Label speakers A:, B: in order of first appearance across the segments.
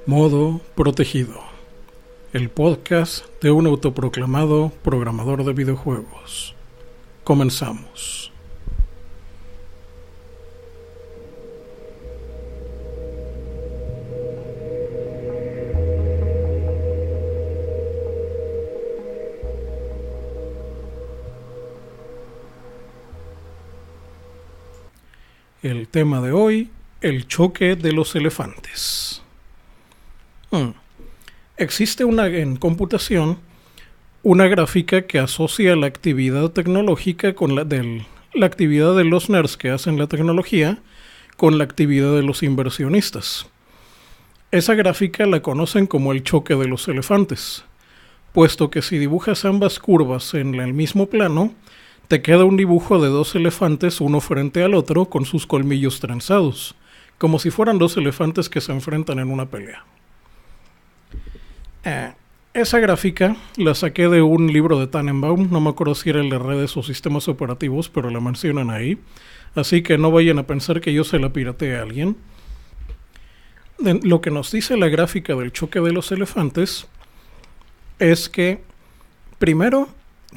A: Modo Protegido, el podcast de un autoproclamado programador de videojuegos. Comenzamos. El tema de hoy, el choque de los elefantes. Existe en computación una gráfica que asocia la actividad tecnológica con la actividad de los nerds que hacen la tecnología con la actividad de los inversionistas. Esa gráfica la conocen como el choque de los elefantes, puesto que si dibujas ambas curvas en el mismo plano, te queda un dibujo de dos elefantes uno frente al otro con sus colmillos trenzados, como si fueran dos elefantes que se enfrentan en una pelea. Esa gráfica la saqué de un libro de Tannenbaum, no me acuerdo si era el de redes o sistemas operativos, pero la mencionan ahí, así que no vayan a pensar que yo se la pirateé a alguien. Lo que nos dice la gráfica del choque de los elefantes es que, primero,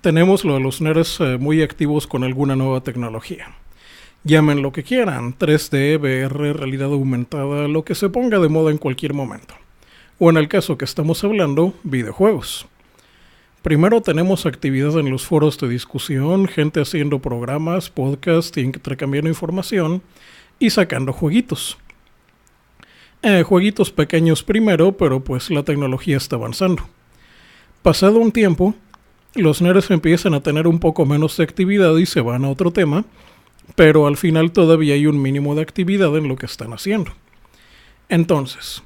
A: tenemos lo de los nerds muy activos con alguna nueva tecnología. Llamen lo que quieran, 3D, VR, realidad aumentada, lo que se ponga de moda en cualquier momento. O en el caso que estamos hablando, videojuegos. Primero tenemos actividad en los foros de discusión, gente haciendo programas, podcasts, intercambiando información y sacando jueguitos. Jueguitos pequeños primero, pero pues la tecnología está avanzando. Pasado un tiempo, los nerds empiezan a tener un poco menos de actividad y se van a otro tema, pero al final todavía hay un mínimo de actividad en lo que están haciendo. Entonces,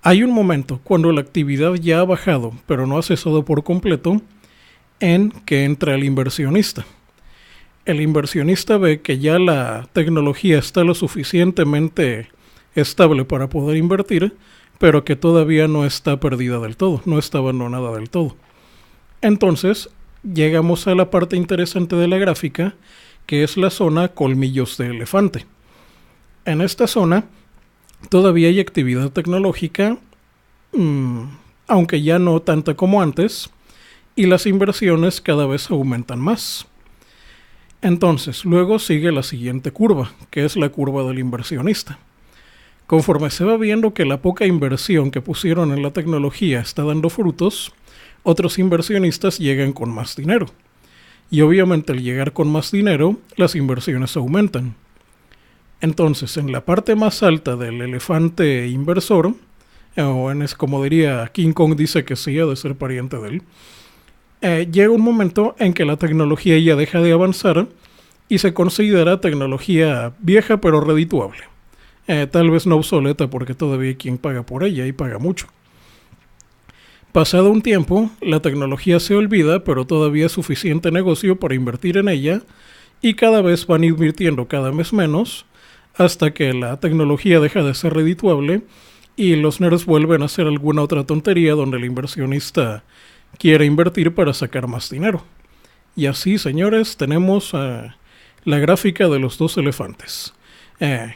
A: hay un momento cuando la actividad ya ha bajado, pero no ha cesado por completo, en que entra el inversionista. El inversionista ve que ya la tecnología está lo suficientemente estable para poder invertir, pero que todavía no está perdida del todo, no está abandonada del todo. Entonces, llegamos a la parte interesante de la gráfica, que es la zona colmillos de elefante. En esta zona todavía hay actividad tecnológica, aunque ya no tanta como antes, y las inversiones cada vez aumentan más. Entonces, luego sigue la siguiente curva, que es la curva del inversionista. Conforme se va viendo que la poca inversión que pusieron en la tecnología está dando frutos, otros inversionistas llegan con más dinero. Y obviamente al llegar con más dinero, las inversiones aumentan. Entonces, en la parte más alta del elefante inversor, como diría King Kong, dice que sí, ha de ser pariente de él, llega un momento en que la tecnología ya deja de avanzar y se considera tecnología vieja pero redituable. Tal vez no obsoleta porque todavía hay quien paga por ella y paga mucho. Pasado un tiempo, la tecnología se olvida, pero todavía es suficiente negocio para invertir en ella y cada vez van invirtiendo cada vez menos hasta que la tecnología deja de ser redituable y los nerds vuelven a hacer alguna otra tontería donde el inversionista quiere invertir para sacar más dinero. Y así, señores, tenemos la gráfica de los dos elefantes.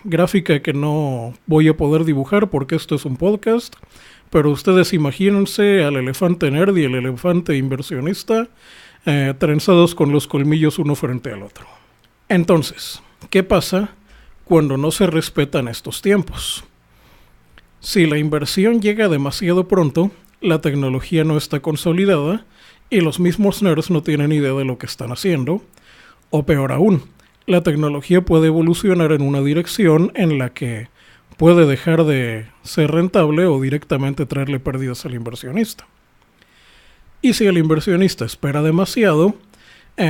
A: Gráfica que no voy a poder dibujar porque esto es un podcast, pero ustedes imagínense al elefante nerd y el elefante inversionista trenzados con los colmillos uno frente al otro. Entonces, ¿qué pasa cuando no se respetan estos tiempos? Si la inversión llega demasiado pronto, la tecnología no está consolidada y los mismos nerds no tienen idea de lo que están haciendo, o peor aún, la tecnología puede evolucionar en una dirección en la que puede dejar de ser rentable o directamente traerle pérdidas al inversionista. Y si el inversionista espera demasiado,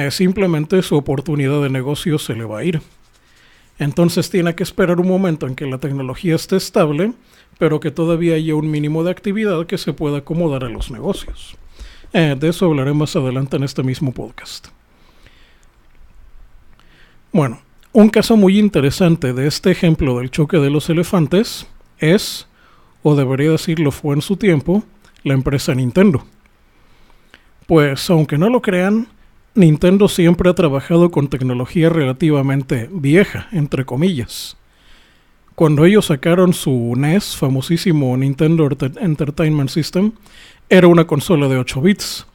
A: simplemente su oportunidad de negocio se le va a ir. Entonces tiene que esperar un momento en que la tecnología esté estable, pero que todavía haya un mínimo de actividad que se pueda acomodar a los negocios. De eso hablaré más adelante en este mismo podcast. Bueno, un caso muy interesante de este ejemplo del choque de los elefantes es, o debería decirlo fue en su tiempo, la empresa Nintendo. Pues aunque no lo crean, Nintendo siempre ha trabajado con tecnología relativamente vieja, entre comillas. Cuando ellos sacaron su NES, famosísimo Nintendo Entertainment System, era una consola de 8 bits.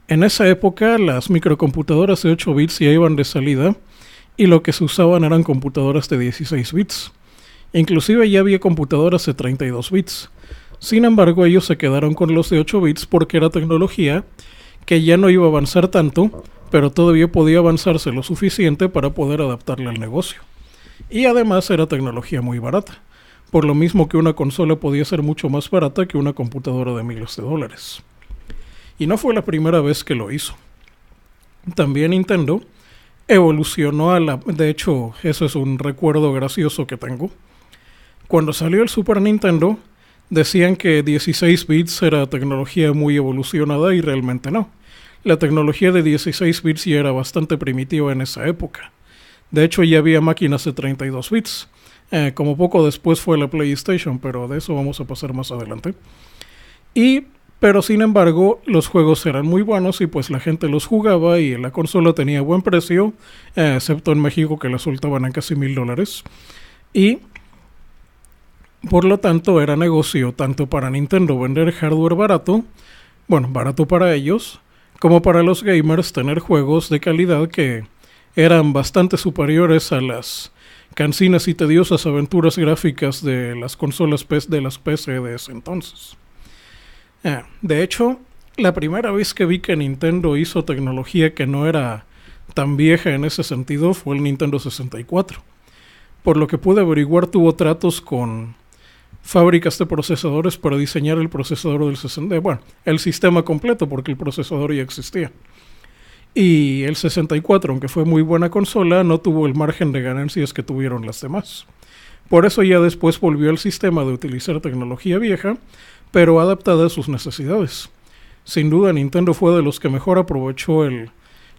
A: En esa época las microcomputadoras de 8 bits ya iban de salida y lo que se usaban eran computadoras de 16 bits. Inclusive ya había computadoras de 32 bits. Sin embargo, ellos se quedaron con los de 8 bits porque era tecnología que ya no iba a avanzar tanto, pero todavía podía avanzarse lo suficiente para poder adaptarle al negocio. Y además era tecnología muy barata, por lo mismo que una consola podía ser mucho más barata que una computadora de miles de dólares. Y no fue la primera vez que lo hizo. También Nintendo evolucionó a la... De hecho, eso es un recuerdo gracioso que tengo. Cuando salió el Super Nintendo, decían que 16 bits era tecnología muy evolucionada y realmente no. La tecnología de 16 bits ya era bastante primitiva en esa época. De hecho, ya había máquinas de 32 bits. Como poco después fue la PlayStation, pero de eso vamos a pasar más adelante. Pero sin embargo, los juegos eran muy buenos y pues la gente los jugaba y la consola tenía buen precio, excepto en México que la soltaban a casi $1,000. Y por lo tanto era negocio tanto para Nintendo vender hardware barato, bueno, barato para ellos, como para los gamers tener juegos de calidad que eran bastante superiores a las cansinas y tediosas aventuras gráficas de las consolas de las PC de ese entonces. De hecho, la primera vez que vi que Nintendo hizo tecnología que no era tan vieja en ese sentido fue el Nintendo 64. Por lo que pude averiguar, tuvo tratos con fábricas de procesadores para diseñar el procesador del 60, bueno, el sistema completo porque el procesador ya existía. Y el 64, aunque fue muy buena consola, no tuvo el margen de ganancias que tuvieron las demás. Por eso ya después volvió al sistema de utilizar tecnología vieja, pero adaptada a sus necesidades. Sin duda Nintendo fue de los que mejor aprovechó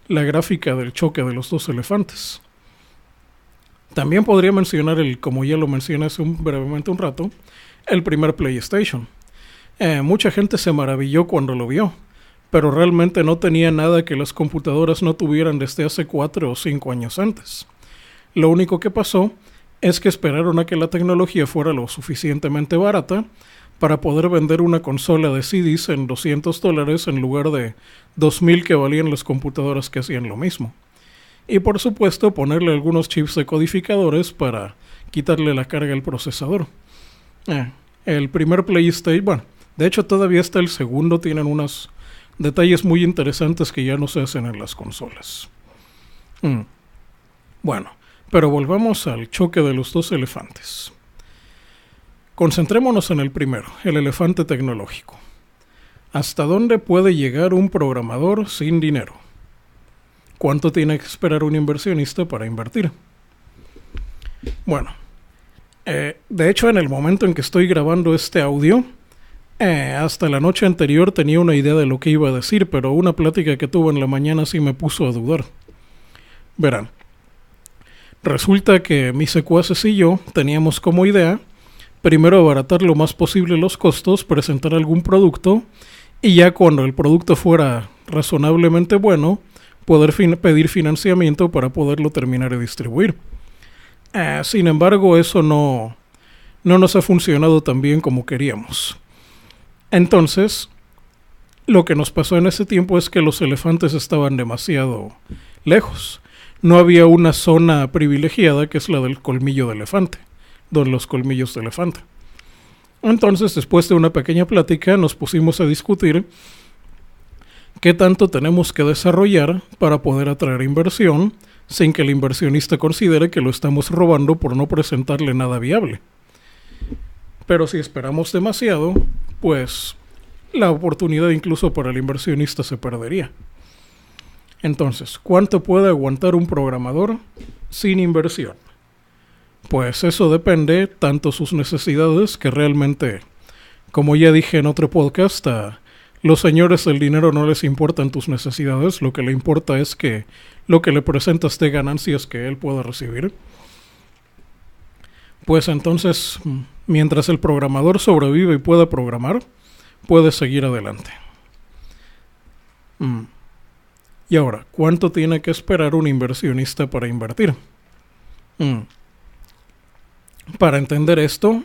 A: la gráfica del choque de los dos elefantes. También podría mencionar, como ya lo mencioné hace brevemente un rato, el primer PlayStation. Mucha gente se maravilló cuando lo vio, pero realmente no tenía nada que las computadoras no tuvieran desde hace 4 o 5 años antes. Lo único que pasó es que esperaron a que la tecnología fuera lo suficientemente barata para poder vender una consola de CDs en $200 en lugar de $2,000 que valían las computadoras que hacían lo mismo. Y por supuesto ponerle algunos chips decodificadores para quitarle la carga al procesador. El primer PlayStation, bueno, de hecho todavía está el segundo, tienen unos detalles muy interesantes que ya no se hacen en las consolas. Bueno, pero volvamos al choque de los dos elefantes. Concentrémonos en el primero, el elefante tecnológico. ¿Hasta dónde puede llegar un programador sin dinero? ¿Cuánto tiene que esperar un inversionista para invertir? Bueno, de hecho en el momento en que estoy grabando este audio, hasta la noche anterior tenía una idea de lo que iba a decir, pero una plática que tuve en la mañana sí me puso a dudar. Verán, resulta que mis secuaces y yo teníamos como idea primero abaratar lo más posible los costos, presentar algún producto y ya cuando el producto fuera razonablemente bueno, poder pedir financiamiento para poderlo terminar de distribuir. Sin embargo, eso no nos ha funcionado tan bien como queríamos. Entonces, lo que nos pasó en ese tiempo es que los elefantes estaban demasiado lejos. No había una zona privilegiada que es la del colmillo de elefante, de los colmillos de elefante. Entonces, después de una pequeña plática, nos pusimos a discutir qué tanto tenemos que desarrollar para poder atraer inversión sin que el inversionista considere que lo estamos robando por no presentarle nada viable. Pero si esperamos demasiado, pues la oportunidad incluso para el inversionista se perdería. Entonces, ¿cuánto puede aguantar un programador sin inversión? Pues eso depende tanto sus necesidades, que realmente, como ya dije en otro podcast, a los señores del dinero no les importan tus necesidades, lo que le importa es que lo que le presentas de ganancias que él pueda recibir. Pues entonces, mientras el programador sobrevive y pueda programar, puede seguir adelante. Y ahora, ¿cuánto tiene que esperar un inversionista para invertir? Para entender esto,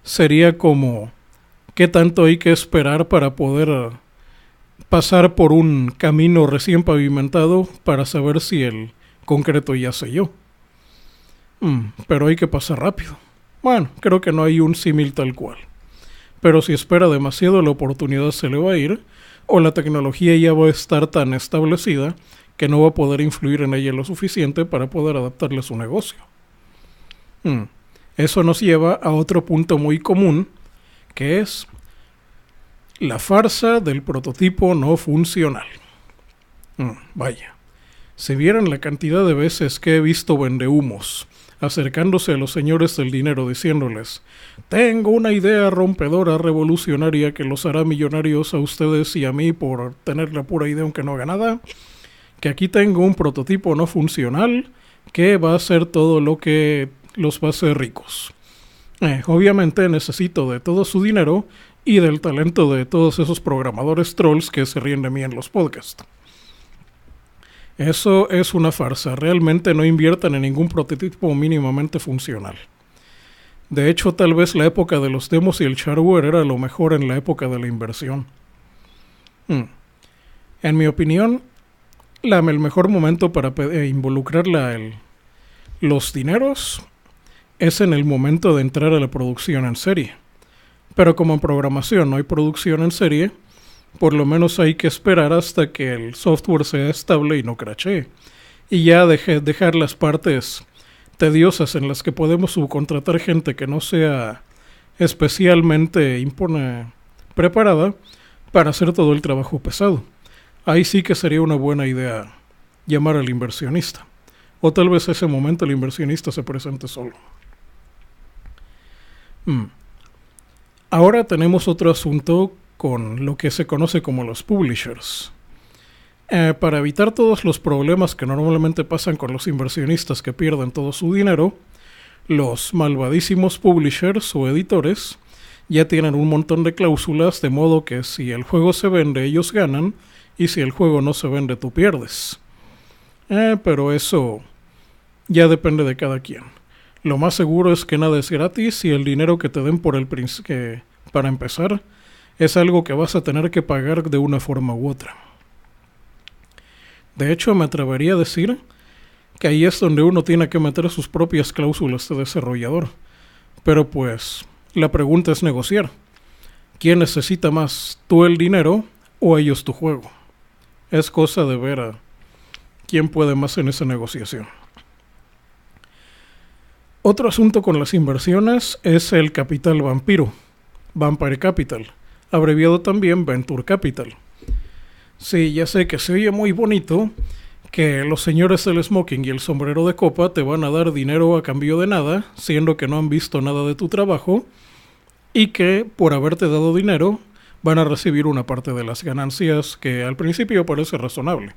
A: sería como qué tanto hay que esperar para poder pasar por un camino recién pavimentado para saber si el concreto ya selló. Pero hay que pasar rápido. Bueno, creo que no hay un símil tal cual. Pero si espera demasiado, la oportunidad se le va a ir, o la tecnología ya va a estar tan establecida que no va a poder influir en ella lo suficiente para poder adaptarle a su negocio. Eso nos lleva a otro punto muy común, que es la farsa del prototipo no funcional. Vaya, si vieran la cantidad de veces que he visto vendehumos acercándose a los señores del dinero diciéndoles: tengo una idea rompedora, revolucionaria, que los hará millonarios a ustedes y a mí por tener la pura idea aunque no haga nada, que aquí tengo un prototipo no funcional que va a hacer todo lo que los va a hacer ricos. Obviamente necesito de todo su dinero y del talento de todos esos programadores trolls que se ríen de mí en los podcasts. Eso es una farsa. Realmente no inviertan en ningún prototipo mínimamente funcional. De hecho, tal vez la época de los demos y el shareware era lo mejor en la época de la inversión. En mi opinión, el mejor momento para involucrar los dineros es en el momento de entrar a la producción en serie. Pero como en programación no hay producción en serie, por lo menos hay que esperar hasta que el software sea estable y no crashee. Y ya dejar las partes tediosas en las que podemos subcontratar gente que no sea especialmente preparada para hacer todo el trabajo pesado. Ahí sí que sería una buena idea llamar al inversionista. O tal vez ese momento el inversionista se presente solo. Ahora tenemos otro asunto con lo que se conoce como los publishers. Para evitar todos los problemas que normalmente pasan con los inversionistas que pierden todo su dinero, los malvadísimos publishers o editores ya tienen un montón de cláusulas, de modo que si el juego se vende ellos ganan y si el juego no se vende tú pierdes. Pero eso ya depende de cada quien. Lo más seguro es que nada es gratis y el dinero que te den para empezar es algo que vas a tener que pagar de una forma u otra. De hecho, me atrevería a decir que ahí es donde uno tiene que meter sus propias cláusulas de desarrollador. Pero pues, la pregunta es negociar. ¿Quién necesita más, tú el dinero o ellos tu juego? Es cosa de ver a quién puede más en esa negociación. Otro asunto con las inversiones es el capital vampiro, Vampire Capital, abreviado también Venture Capital. Sí, ya sé que se oye muy bonito que los señores del smoking y el sombrero de copa te van a dar dinero a cambio de nada, siendo que no han visto nada de tu trabajo, y que por haberte dado dinero van a recibir una parte de las ganancias que al principio parece razonable.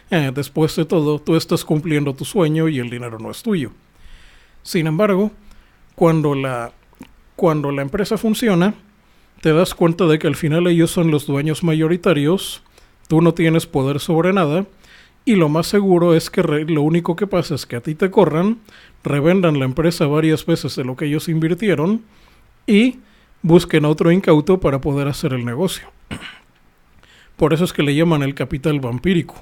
A: Después de todo, tú estás cumpliendo tu sueño y el dinero no es tuyo. Sin embargo, cuando la empresa funciona, te das cuenta de que al final ellos son los dueños mayoritarios, tú no tienes poder sobre nada, y lo más seguro es que lo único que pasa es que a ti te corran, revendan la empresa varias veces de lo que ellos invirtieron, y busquen a otro incauto para poder hacer el negocio. Por eso es que le llaman el capital vampírico.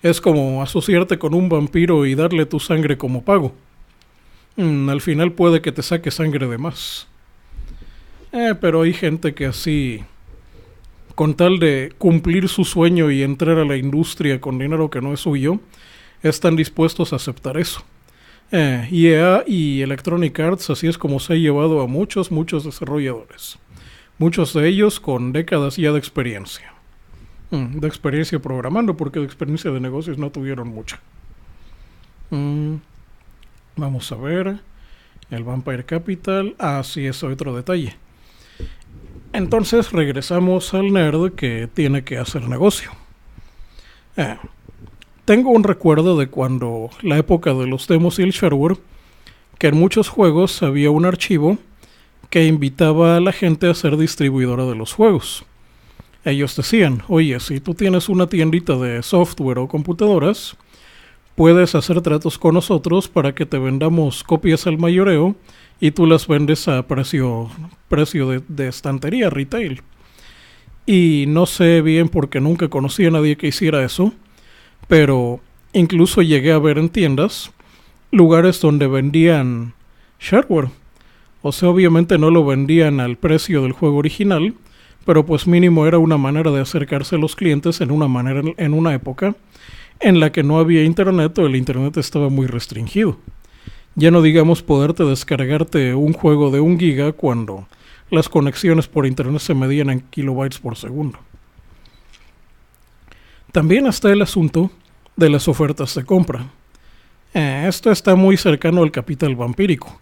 A: Es como asociarte con un vampiro y darle tu sangre como pago. Al final puede que te saque sangre de más. Pero hay gente que así, con tal de cumplir su sueño y entrar a la industria con dinero que no es suyo, están dispuestos a aceptar eso. EA y Electronic Arts así es como se ha llevado a muchos desarrolladores. Muchos de ellos con décadas ya de experiencia. De experiencia programando, porque de experiencia de negocios no tuvieron mucha. Vamos a ver. El Vampire Capital. Sí, es otro detalle. Entonces regresamos al nerd que tiene que hacer negocio. Tengo un recuerdo de cuando la época de los demos y el shareware, que en muchos juegos había un archivo que invitaba a la gente a ser distribuidora de los juegos. Ellos decían: oye, si tú tienes una tiendita de software o computadoras, puedes hacer tratos con nosotros para que te vendamos copias al mayoreo y tú las vendes a precio de estantería, retail. Y no sé bien porque nunca conocí a nadie que hiciera eso, pero incluso llegué a ver en tiendas lugares donde vendían shareware. O sea, obviamente no lo vendían al precio del juego original, pero pues mínimo era una manera de acercarse a los clientes en una época en la que no había internet o el internet estaba muy restringido. Ya no digamos poderte descargarte un juego de 1 giga cuando las conexiones por internet se medían en kilobytes por segundo. También está el asunto de las ofertas de compra. Esto está muy cercano al capital vampírico,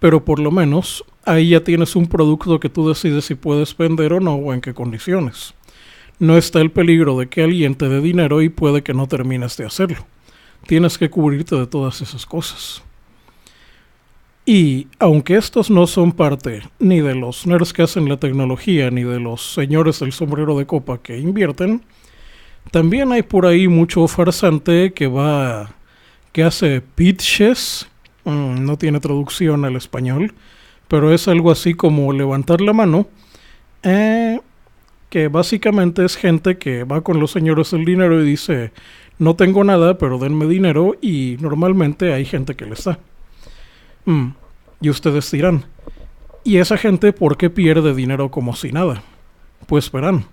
A: pero por lo menos ahí ya tienes un producto que tú decides si puedes vender o no o en qué condiciones. No está el peligro de que alguien te dé dinero y puede que no termines de hacerlo. Tienes que cubrirte de todas esas cosas. Y aunque estos no son parte ni de los nerds que hacen la tecnología ni de los señores del sombrero de copa que invierten, también hay por ahí mucho farsante que hace pitches, no tiene traducción al español, pero es algo así como levantar la mano, que básicamente es gente que va con los señores del dinero y dice, no tengo nada, pero denme dinero, y normalmente hay gente que les da. Y ustedes dirán, ¿y esa gente por qué pierde dinero como si nada? Pues verán,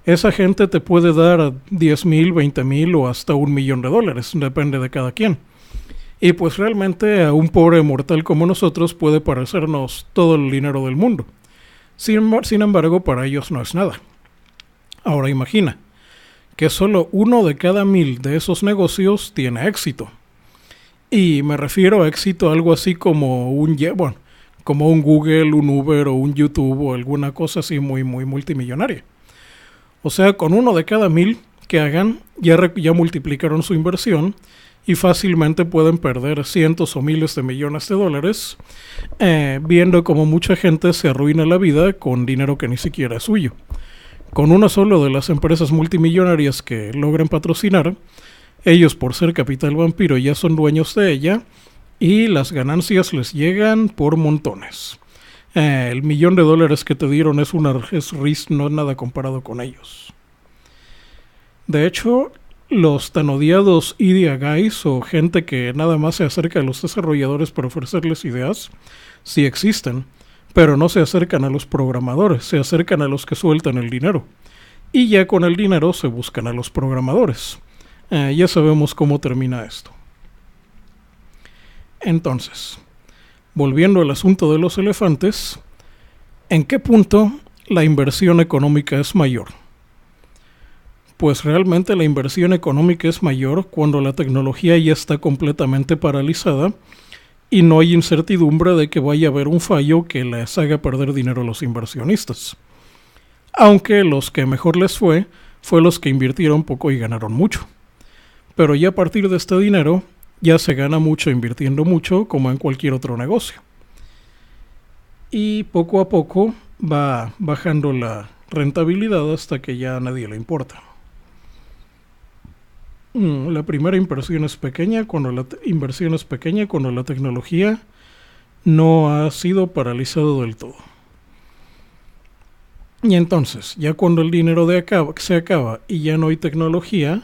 A: esa gente te puede dar 10,000, 20,000 o hasta $1,000,000, depende de cada quien. Y pues realmente a un pobre mortal como nosotros puede parecernos todo el dinero del mundo. Sin embargo, para ellos no es nada. Ahora imagina que solo 1 de cada 1,000 de esos negocios tiene éxito. Y me refiero a éxito algo así como como un Google, un Uber o un YouTube o alguna cosa así muy multimillonaria. O sea, con 1 de cada 1,000 que hagan, ya multiplicaron su inversión y fácilmente pueden perder cientos o miles de millones de dólares, viendo como mucha gente se arruina la vida con dinero que ni siquiera es suyo. Con una sola de las empresas multimillonarias que logren patrocinar, ellos por ser capital vampiro ya son dueños de ella y las ganancias les llegan por montones. El $1,000,000 que te dieron no es nada comparado con ellos. De hecho, los tan odiados idea guys o gente que nada más se acerca a los desarrolladores para ofrecerles ideas, sí existen, pero no se acercan a los programadores, se acercan a los que sueltan el dinero. Y ya con el dinero se buscan a los programadores. Ya sabemos cómo termina esto. Entonces, volviendo al asunto de los elefantes, ¿en qué punto la inversión económica es mayor? Pues realmente la inversión económica es mayor cuando la tecnología ya está completamente paralizada y no hay incertidumbre de que vaya a haber un fallo que les haga perder dinero a los inversionistas. Aunque los que mejor les fue los que invirtieron poco y ganaron mucho. Pero ya a partir de este dinero ya se gana mucho invirtiendo mucho, como en cualquier otro negocio. Y poco a poco va bajando la rentabilidad hasta que ya a nadie le importa. La primera inversión es pequeña cuando la tecnología no ha sido paralizado del todo. Y entonces, ya cuando el dinero se acaba y ya no hay tecnología,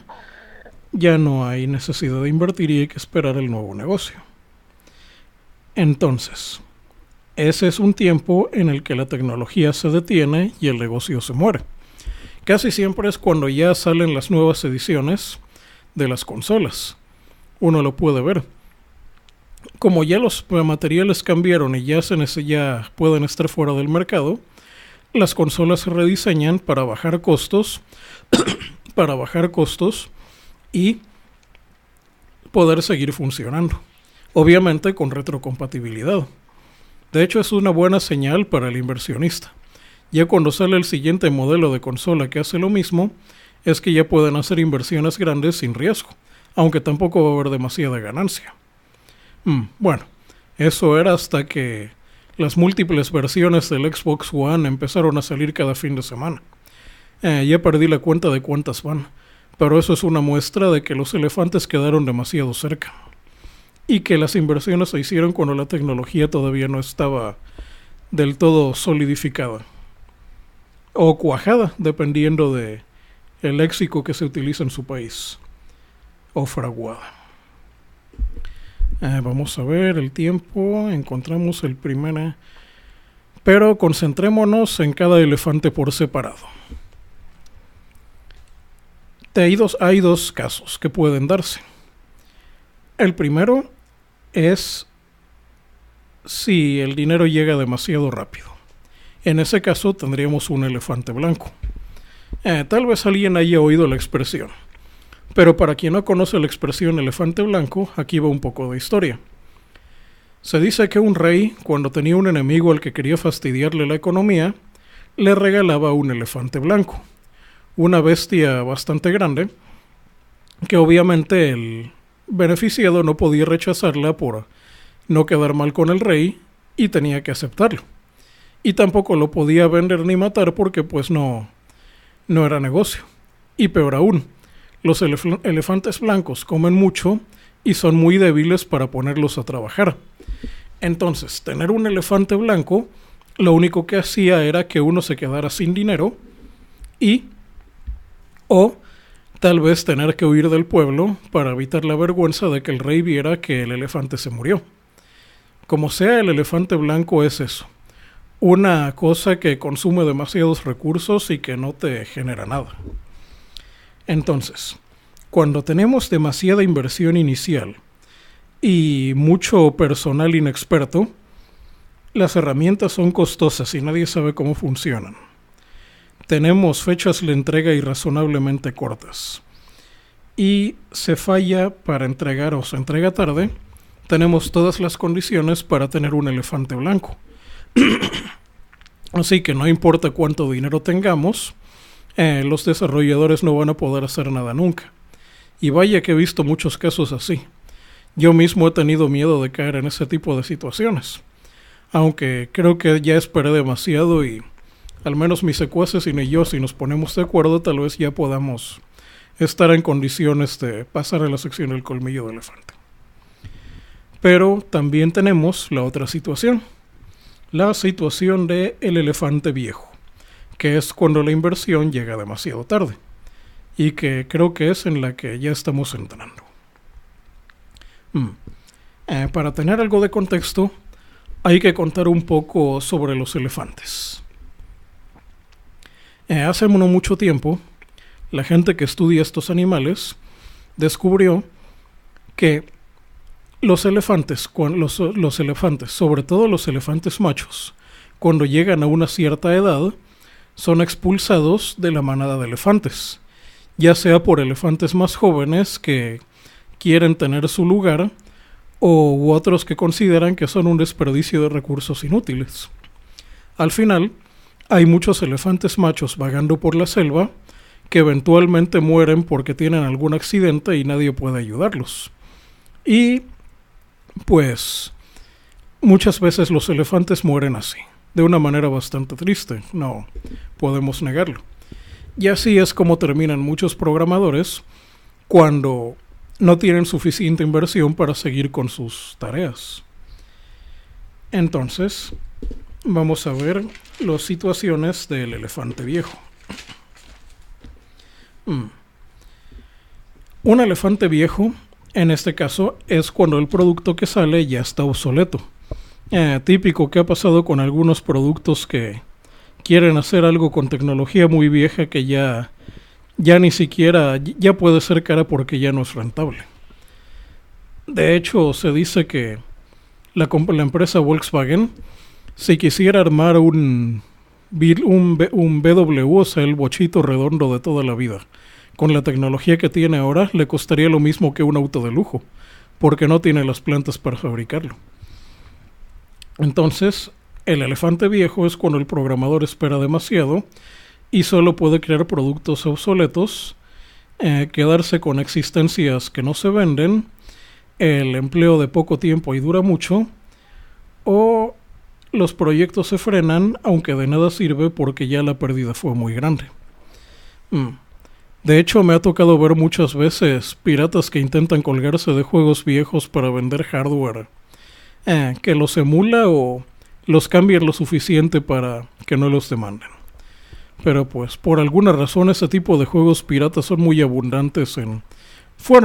A: ya no hay necesidad de invertir y hay que esperar el nuevo negocio. Entonces, ese es un tiempo en el que la tecnología se detiene y el negocio se muere. Casi siempre es cuando ya salen las nuevas ediciones de las consolas. Uno lo puede ver. Como ya los materiales cambiaron y ya pueden estar fuera del mercado, las consolas se rediseñan para bajar costos, y poder seguir funcionando. Obviamente con retrocompatibilidad. De hecho, es una buena señal para el inversionista. Ya cuando sale el siguiente modelo de consola que hace lo mismo, es que ya pueden hacer inversiones grandes sin riesgo, aunque tampoco va a haber demasiada ganancia. Bueno, eso era hasta que las múltiples versiones del Xbox One empezaron a salir cada fin de semana. Ya perdí la cuenta de cuántas van, pero eso es una muestra de que los elefantes quedaron demasiado cerca y que las inversiones se hicieron cuando la tecnología todavía no estaba del todo solidificada o cuajada, dependiendo de el léxico que se utiliza en su país, o fraguada. Vamos a ver el tiempo, encontramos el primer, pero concentrémonos en cada elefante por separado. Hay dos casos que pueden darse. El primero es si el dinero llega demasiado rápido. En ese caso tendríamos un elefante blanco. Tal vez alguien haya oído la expresión, pero para quien no conoce la expresión elefante blanco, aquí va un poco de historia. Se dice que un rey, cuando tenía un enemigo al que quería fastidiarle la economía, le regalaba un elefante blanco, una bestia bastante grande, que obviamente el beneficiado no podía rechazarla por no quedar mal con el rey y tenía que aceptarlo. Y tampoco lo podía vender ni matar porque pues no era negocio. Y peor aún, los elefantes blancos comen mucho y son muy débiles para ponerlos a trabajar. Entonces, tener un elefante blanco, lo único que hacía era que uno se quedara sin dinero o tal vez tener que huir del pueblo para evitar la vergüenza de que el rey viera que el elefante se murió. Como sea, el elefante blanco es eso, una cosa que consume demasiados recursos y que no te genera nada. Entonces, cuando tenemos demasiada inversión inicial y mucho personal inexperto, las herramientas son costosas y nadie sabe cómo funcionan. Tenemos fechas de entrega irrazonablemente cortas y se falla para entregar o se entrega tarde. Tenemos todas las condiciones para tener un elefante blanco. Así que no importa cuánto dinero tengamos, los desarrolladores no van a poder hacer nada nunca. Y vaya que he visto muchos casos así. Yo mismo he tenido miedo de caer en ese tipo de situaciones. Aunque creo que ya esperé demasiado y al menos mis secuaces y yo, si nos ponemos de acuerdo, tal vez ya podamos estar en condiciones de pasar a la sección del colmillo de elefante. Pero también tenemos la otra situación. La situación de el elefante viejo, que es cuando la inversión llega demasiado tarde y que creo que es en la que ya estamos entrando. Para tener algo de contexto, hay que contar un poco sobre los elefantes. Hace no mucho tiempo, la gente que estudia estos animales descubrió que los elefantes, sobre todo los elefantes machos, cuando llegan a una cierta edad, son expulsados de la manada de elefantes, ya sea por elefantes más jóvenes que quieren tener su lugar, u otros que consideran que son un desperdicio de recursos inútiles. Al final, hay muchos elefantes machos vagando por la selva que eventualmente mueren porque tienen algún accidente y nadie puede ayudarlos. Y pues muchas veces los elefantes mueren así, de una manera bastante triste, no podemos negarlo. Y así es como terminan muchos programadores cuando no tienen suficiente inversión para seguir con sus tareas. Entonces, vamos a ver las situaciones del elefante viejo. Un elefante viejo, en este caso, es cuando el producto que sale ya está obsoleto. Típico que ha pasado con algunos productos que quieren hacer algo con tecnología muy vieja que ya ni siquiera, ya puede ser cara porque ya no es rentable. De hecho, se dice que la empresa Volkswagen, si quisiera armar un BMW, o sea, el bochito redondo de toda la vida, con la tecnología que tiene ahora, le costaría lo mismo que un auto de lujo, porque no tiene las plantas para fabricarlo. Entonces, el elefante viejo es cuando el programador espera demasiado y solo puede crear productos obsoletos, quedarse con existencias que no se venden, el empleo de poco tiempo y dura mucho, o los proyectos se frenan, aunque de nada sirve porque ya la pérdida fue muy grande. De hecho, me ha tocado ver muchas veces piratas que intentan colgarse de juegos viejos para vender hardware que los emula o los cambia lo suficiente para que no los demanden. Pero pues por alguna razón ese tipo de juegos piratas fueron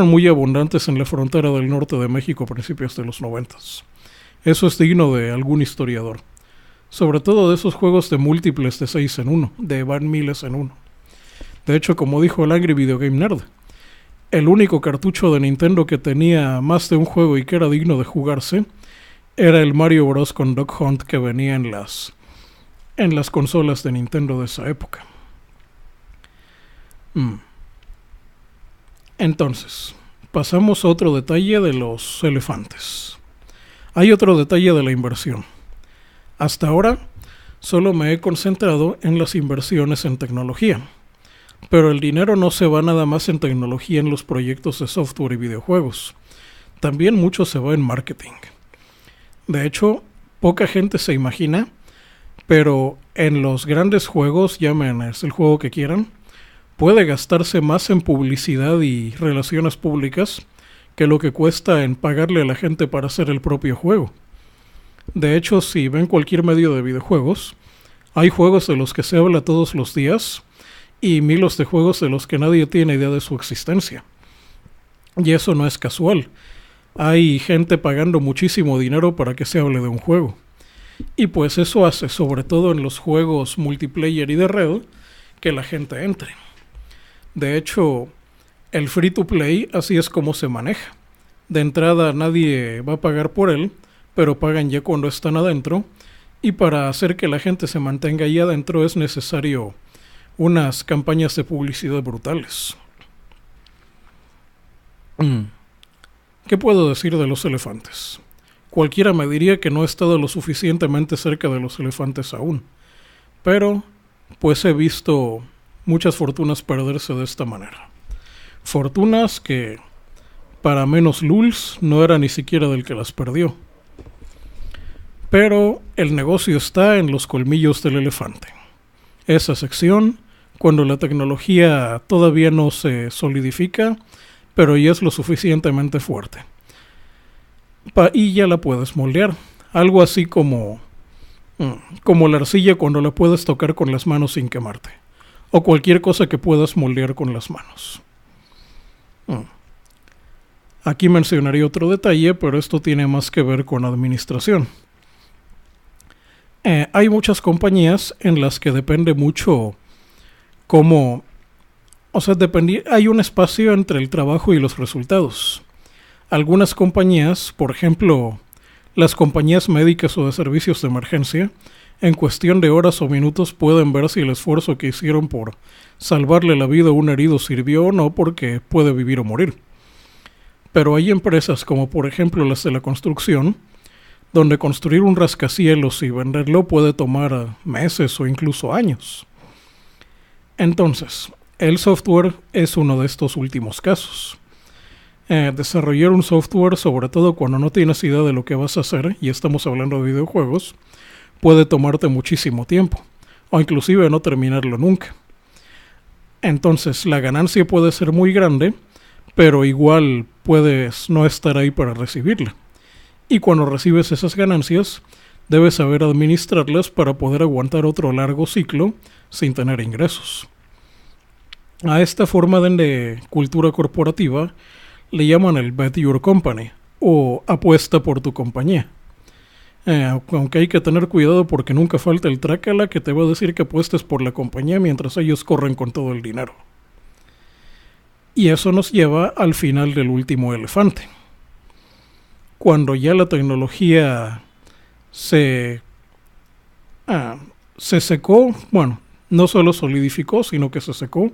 A: muy abundantes en la frontera del norte de México a principios de los 90. Eso es digno de algún historiador. Sobre todo de esos juegos de múltiples de 6 en 1, de van miles en uno. De hecho, como dijo el Angry Video Game Nerd, el único cartucho de Nintendo que tenía más de un juego y que era digno de jugarse era el Mario Bros. Con Duck Hunt que venía en las consolas de Nintendo de esa época. Entonces, pasamos a otro detalle de los elefantes. Hay otro detalle de la inversión. Hasta ahora, solo me he concentrado en las inversiones en tecnología. Pero el dinero no se va nada más en tecnología en los proyectos de software y videojuegos. También mucho se va en marketing. De hecho, poca gente se imagina, pero en los grandes juegos, llámense el juego que quieran, puede gastarse más en publicidad y relaciones públicas que lo que cuesta en pagarle a la gente para hacer el propio juego. De hecho, si ven cualquier medio de videojuegos, hay juegos de los que se habla todos los días y miles de juegos de los que nadie tiene idea de su existencia. Y eso no es casual. Hay gente pagando muchísimo dinero para que se hable de un juego. Y pues eso hace, sobre todo en los juegos multiplayer y de red, que la gente entre. De hecho, el free to play así es como se maneja. De entrada nadie va a pagar por él, pero pagan ya cuando están adentro. Y para hacer que la gente se mantenga ahí adentro es necesario unas campañas de publicidad brutales. ¿Qué puedo decir de los elefantes? Cualquiera me diría que no he estado lo suficientemente cerca de los elefantes aún. Pero, pues he visto muchas fortunas perderse de esta manera. Fortunas que, para menos lulz, no era ni siquiera del que las perdió. Pero el negocio está en los colmillos del elefante. Esa sección, cuando la tecnología todavía no se solidifica, pero ya es lo suficientemente fuerte. Y ya la puedes moldear. Algo así como la arcilla cuando la puedes tocar con las manos sin quemarte. O cualquier cosa que puedas moldear con las manos. Aquí mencionaría otro detalle, pero esto tiene más que ver con administración. Hay muchas compañías en las que depende mucho cómo... hay un espacio entre el trabajo y los resultados. Algunas compañías, por ejemplo, las compañías médicas o de servicios de emergencia, en cuestión de horas o minutos pueden ver si el esfuerzo que hicieron por salvarle la vida a un herido sirvió o no, porque puede vivir o morir. Pero hay empresas como por ejemplo las de la construcción, donde construir un rascacielos y venderlo puede tomar meses o incluso años. Entonces, el software es uno de estos últimos casos. Desarrollar un software, sobre todo cuando no tienes idea de lo que vas a hacer, y estamos hablando de videojuegos, puede tomarte muchísimo tiempo, o inclusive no terminarlo nunca. Entonces, la ganancia puede ser muy grande, pero igual puedes no estar ahí para recibirla. Y cuando recibes esas ganancias, debes saber administrarlas para poder aguantar otro largo ciclo sin tener ingresos. A esta forma de cultura corporativa le llaman el Bet Your Company o apuesta por tu compañía. Aunque hay que tener cuidado porque nunca falta el trácala que te va a decir que apuestes por la compañía mientras ellos corren con todo el dinero. Y eso nos lleva al final del último elefante. Cuando ya la tecnología se secó, no solo solidificó, sino que se secó,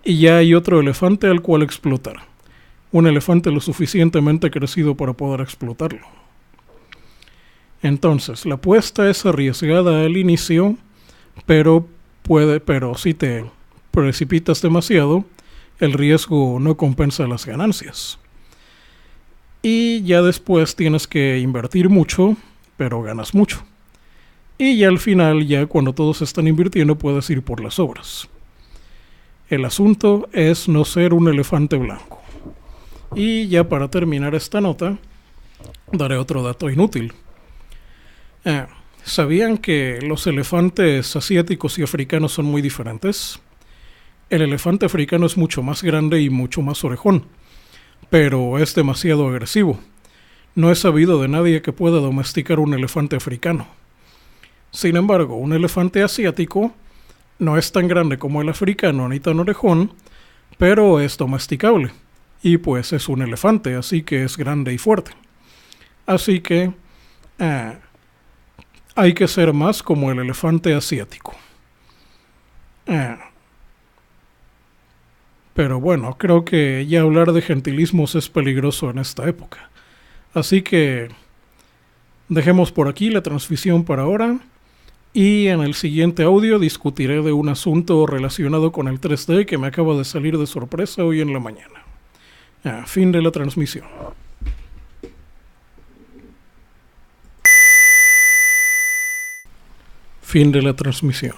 A: y ya hay otro elefante al cual explotar. Un elefante lo suficientemente crecido para poder explotarlo. Entonces, la apuesta es arriesgada al inicio, pero si te precipitas demasiado, el riesgo no compensa las ganancias. Y ya después tienes que invertir mucho, pero ganas mucho. Y ya al final, ya cuando todos están invirtiendo, puedes ir por las obras. El asunto es no ser un elefante blanco. Y ya para terminar esta nota, daré otro dato inútil. ¿Sabían que los elefantes asiáticos y africanos son muy diferentes? El elefante africano es mucho más grande y mucho más orejón, pero es demasiado agresivo. No he sabido de nadie que pueda domesticar un elefante africano. Sin embargo, un elefante asiático no es tan grande como el africano ni tan orejón, pero es domesticable. Y pues es un elefante, así que es grande y fuerte. Así que hay que ser más como el elefante asiático. Pero bueno, creo que ya hablar de gentilismos es peligroso en esta época. Así que dejemos por aquí la transmisión para ahora. Y en el siguiente audio discutiré de un asunto relacionado con el 3D que me acaba de salir de sorpresa hoy en la mañana. Fin de la transmisión. Fin de la transmisión.